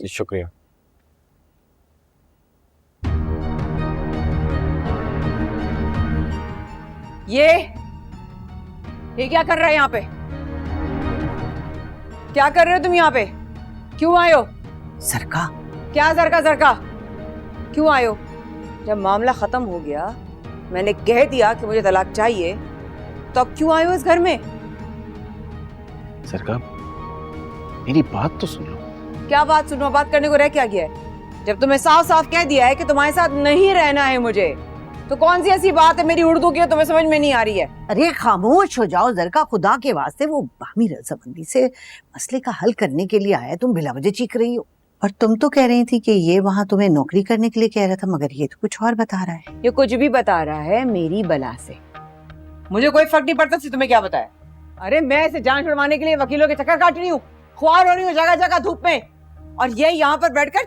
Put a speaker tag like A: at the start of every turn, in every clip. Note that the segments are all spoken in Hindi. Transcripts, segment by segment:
A: शुक्रिया।
B: ये क्या कर रहा है यहाँ पे? क्या कर रहे हो तुम यहाँ पे? क्यों आए हो?
C: सरका,
B: क्या सरका क्यों आए हो? जब मामला खत्म हो गया, मैंने कह दिया कि मुझे तलाक चाहिए, तो अब क्यों आए हो इस घर में?
A: सरकार, मेरी बात तो सुन लो।
B: क्या बात सुनो? बात करने को रह क्या गया है? जब तुम्हें साफ साफ कह दिया है कि तुम्हारे साथ नहीं रहना है मुझे, तो कौन सी ऐसी बात है मेरी उर्दू की तुम्हें समझ में नहीं आ रही है?
C: अरे खामोश हो जाओ जरका, खुदा के वास्ते। वो बाहमी रजामंदी से मसले का हल करने के लिए आया, तुम बिला वजह चीख रही हो। और तुम तो कह रही थी कि ये वहाँ तुम्हें नौकरी करने के लिए कह रहा था, मगर ये तो कुछ और बता रहा है।
B: ये कुछ भी बता रहा है मेरी बला से। मुझे कोई फर्क नहीं पड़ता तुम्हें क्या बताया। अरे मैं इसे जान छुड़वाने के लिए वकीलों के चक्कर काट रही हूँ, ख्वार हो रही हूँ जगह जगह धूप में, और ये यहाँ पर बैठकर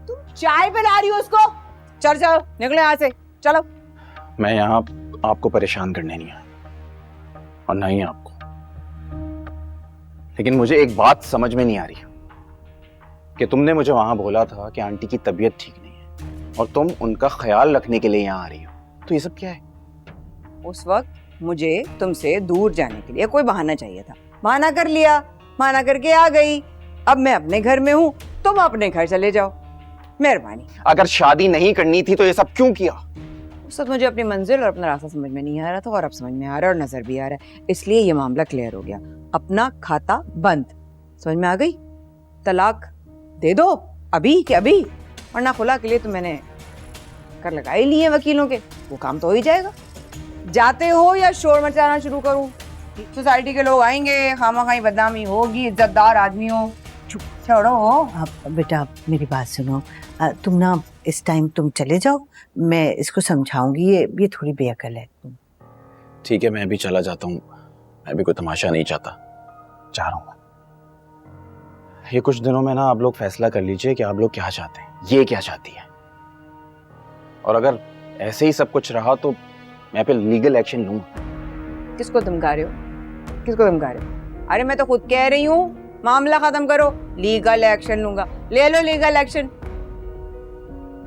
B: तुम चाय पिला रही हो उसको। चल चलो निकलो यहाँ से, चलो।
A: मैं यहाँ आपको परेशान करने नहीं आया, और ना ही आपको, लेकिन मुझे एक बात समझ में नहीं आ रही कि तुमने मुझे वहां बोला था कि आंटी की तबीयत ठीक नहीं है और तुम उनका ख्याल रखने के लिए यहाँ आ रही हो, तो ये सब क्या है?
B: उस वक्त मुझे तुमसे दूर जाने के लिए कोई बहाना चाहिए था, बहाना कर लिया, बहाना करके आ गई। अब मैं अपने घर में हूँ, तुम अपने घर चले जाओ, मेहरबानी।
A: अगर शादी नहीं करनी थी तो ये सब क्यों किया?
B: उस वक्त मुझे अपनी मंजिल और अपना रास्ता समझ में नहीं आ रहा था, और अब समझ में आ रहा है और नजर भी आ रहा है, इसलिए ये मामला क्लियर हो गया। अपना खाता बंद, समझ में आ गई? तलाक दे दो अभी के अभी, वरना खुला के लिए तो मैंने कर लगा ही लिए वकीलों के, वो काम तो हो ही जाएगा। जाते हो या शोर मचाना शुरू करूं? सोसाइटी के लोग आएंगे, खामाखाई बदनामी होगी, इज्जतदार आदमी हो। चुप छोड़ो।
C: अब बेटा मेरी बात सुनो, तुम ना इस टाइम तुम चले जाओ, मैं इसको समझाऊंगी। ये थोड़ी बेअकल है। तुम
A: ठीक है, मैं भी चला जाता हूँ, मैं भी कोई तमाशा नहीं चाहता, जा रहा हूँ। ये कुछ दिनों में ना आप लोग फैसला कर लीजिए कि आप लोग क्या चाहते हैं, ये क्या चाहती है, और अगर ऐसे ही सब कुछ रहा तो मैं पे लीगल एक्शन लूंगा।
B: किसको धमका रहे हो? किसको धमका रहे हो? अरे मैं तो खुद कह रही हूँ मामला खत्म करो, लीगल एक्शन लूंगा। ले लो लीगल एक्शन।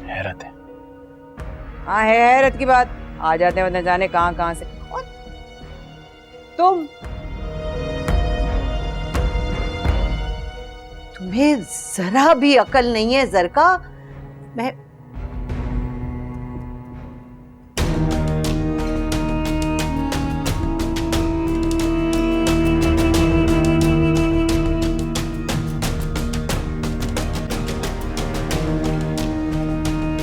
A: हैरत है।
B: हाँ है हैरत की बात, आ जाते हैं न जाने कहाँ कहाँ से। और
C: तुम्हें जरा भी अकल नहीं है जरका। मैं